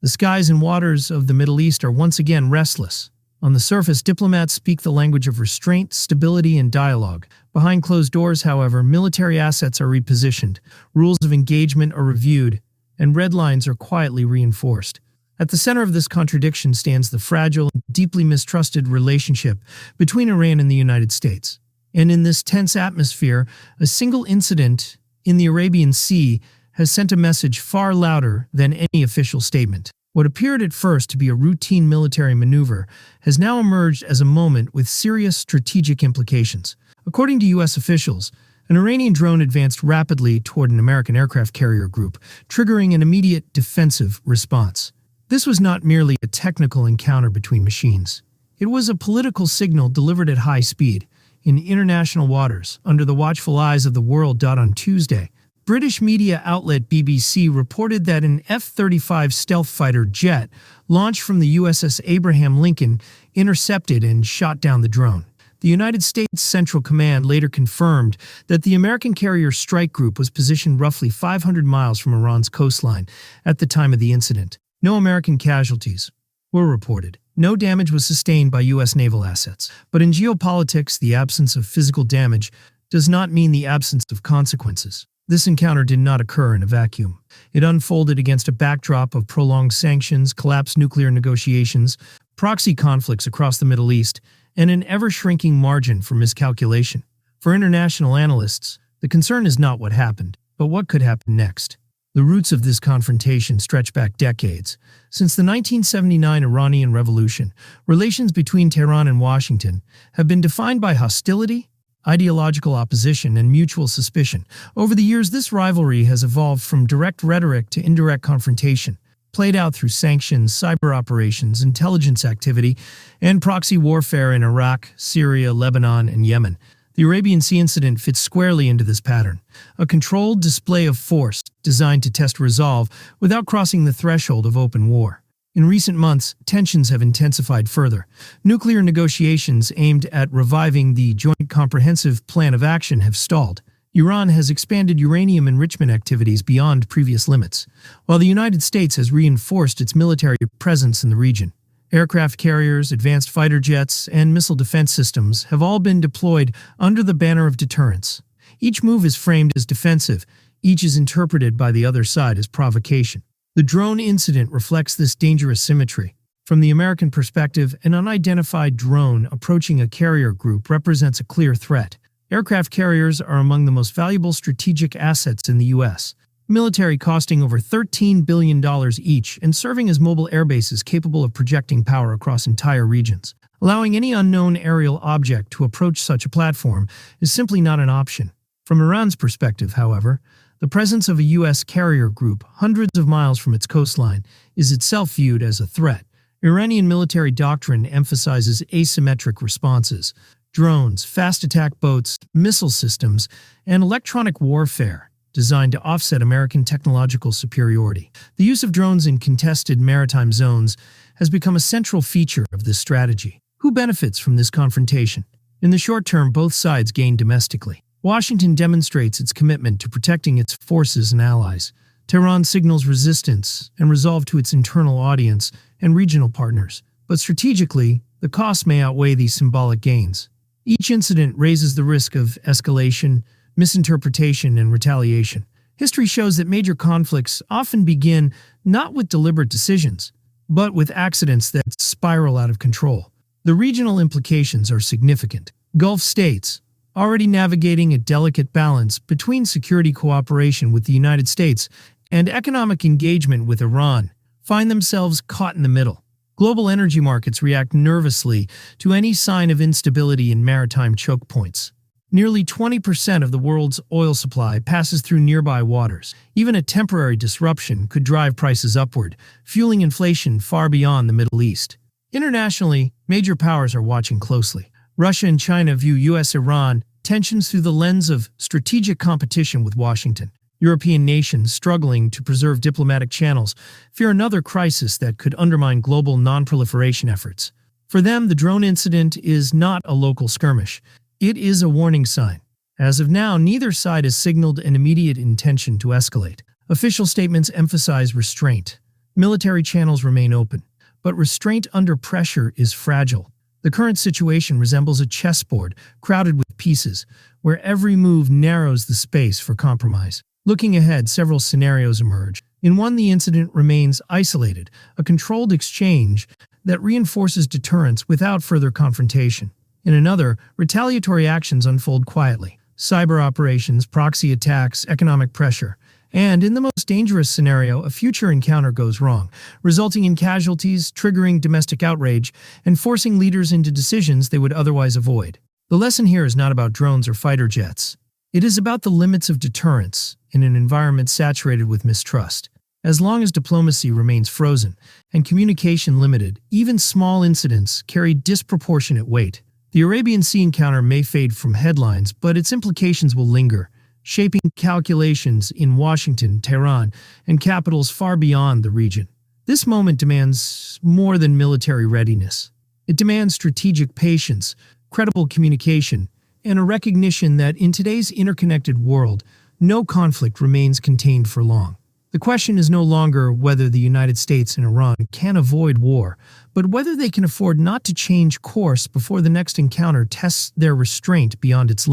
The skies and waters of the Middle East are once again restless. On the surface, diplomats speak the language of restraint, stability, and dialogue. Behind closed doors, however, military assets are repositioned, rules of engagement are reviewed, and red lines are quietly reinforced. At the center of this contradiction stands the fragile and deeply mistrusted relationship between Iran and the United States. And in this tense atmosphere, a single incident in the Arabian Sea has sent a message far louder than any official statement. What appeared at first to be a routine military maneuver has now emerged as a moment with serious strategic implications. According to U.S. officials, an Iranian drone advanced rapidly toward an American aircraft carrier group, triggering an immediate defensive response. This was not merely a technical encounter between machines. It was a political signal delivered at high speed, in international waters, under the watchful eyes of the world. On Tuesday, British media outlet BBC reported that an F-35 stealth fighter jet launched from the USS Abraham Lincoln intercepted and shot down the drone. The United States Central Command later confirmed that the American carrier strike group was positioned roughly 500 miles from Iran's coastline at the time of the incident. No American casualties were reported. No damage was sustained by U.S. naval assets. But in geopolitics, the absence of physical damage does not mean the absence of consequences. This encounter did not occur in a vacuum. It unfolded against a backdrop of prolonged sanctions, collapsed nuclear negotiations, proxy conflicts across the Middle East, and an ever-shrinking margin for miscalculation. For international analysts, the concern is not what happened, but what could happen next. The roots of this confrontation stretch back decades. Since the 1979 Iranian Revolution, relations between Tehran and Washington have been defined by hostility, ideological opposition, and mutual suspicion. Over the years, this rivalry has evolved from direct rhetoric to indirect confrontation, played out through sanctions, cyber operations, intelligence activity, and proxy warfare in Iraq, Syria, Lebanon, and Yemen. The Arabian Sea incident fits squarely into this pattern, a controlled display of force designed to test resolve without crossing the threshold of open war. In recent months, tensions have intensified further. Nuclear negotiations aimed at reviving the Joint Comprehensive Plan of Action have stalled. Iran has expanded uranium enrichment activities beyond previous limits, while the United States has reinforced its military presence in the region. Aircraft carriers, advanced fighter jets, and missile defense systems have all been deployed under the banner of deterrence. Each move is framed as defensive, each is interpreted by the other side as provocation. The drone incident reflects this dangerous symmetry. From the American perspective, an unidentified drone approaching a carrier group represents a clear threat. Aircraft carriers are among the most valuable strategic assets in the U.S., military costing over $13 billion each and serving as mobile airbases capable of projecting power across entire regions. Allowing any unknown aerial object to approach such a platform is simply not an option. From Iran's perspective, however, the presence of a U.S. carrier group hundreds of miles from its coastline is itself viewed as a threat. Iranian military doctrine emphasizes asymmetric responses: drones, fast attack boats, missile systems, and electronic warfare designed to offset American technological superiority. The use of drones in contested maritime zones has become a central feature of this strategy. Who benefits from this confrontation? In the short term, both sides gain domestically. Washington demonstrates its commitment to protecting its forces and allies. Tehran signals resistance and resolve to its internal audience and regional partners. But strategically, the costs may outweigh these symbolic gains. Each incident raises the risk of escalation, misinterpretation, and retaliation. History shows that major conflicts often begin not with deliberate decisions, but with accidents that spiral out of control. The regional implications are significant. Gulf states, already navigating a delicate balance between security cooperation with the United States and economic engagement with Iran, find themselves caught in the middle. Global energy markets react nervously to any sign of instability in maritime choke points. Nearly 20% of the world's oil supply passes through nearby waters. Even a temporary disruption could drive prices upward, fueling inflation far beyond the Middle East. Internationally, major powers are watching closely. Russia and China view U.S.-Iran tensions through the lens of strategic competition with Washington. European nations, struggling to preserve diplomatic channels, fear another crisis that could undermine global non-proliferation efforts. For them, the drone incident is not a local skirmish. It is a warning sign. As of now, neither side has signaled an immediate intention to escalate. Official statements emphasize restraint, Military channels remain open, but restraint under pressure is fragile. The current situation resembles a chessboard crowded with pieces, where every move narrows the space for compromise. Looking ahead, several scenarios emerge. In one, the incident remains isolated, a controlled exchange that reinforces deterrence without further confrontation. In another, retaliatory actions unfold quietly. Cyber operations, proxy attacks, economic pressure. And in the most dangerous scenario, a future encounter goes wrong, resulting in casualties, triggering domestic outrage, and forcing leaders into decisions they would otherwise avoid. The lesson here is not about drones or fighter jets. It is about the limits of deterrence in an environment saturated with mistrust. As long as diplomacy remains frozen and communication limited, even small incidents carry disproportionate weight. The Arabian Sea encounter may fade from headlines, but its implications will linger, shaping calculations in Washington, Tehran, and capitals far beyond the region. This moment demands more than military readiness. It demands strategic patience, credible communication, and a recognition that in today's interconnected world, no conflict remains contained for long. The question is no longer whether the United States and Iran can avoid war, but whether they can afford not to change course before the next encounter tests their restraint beyond its limits.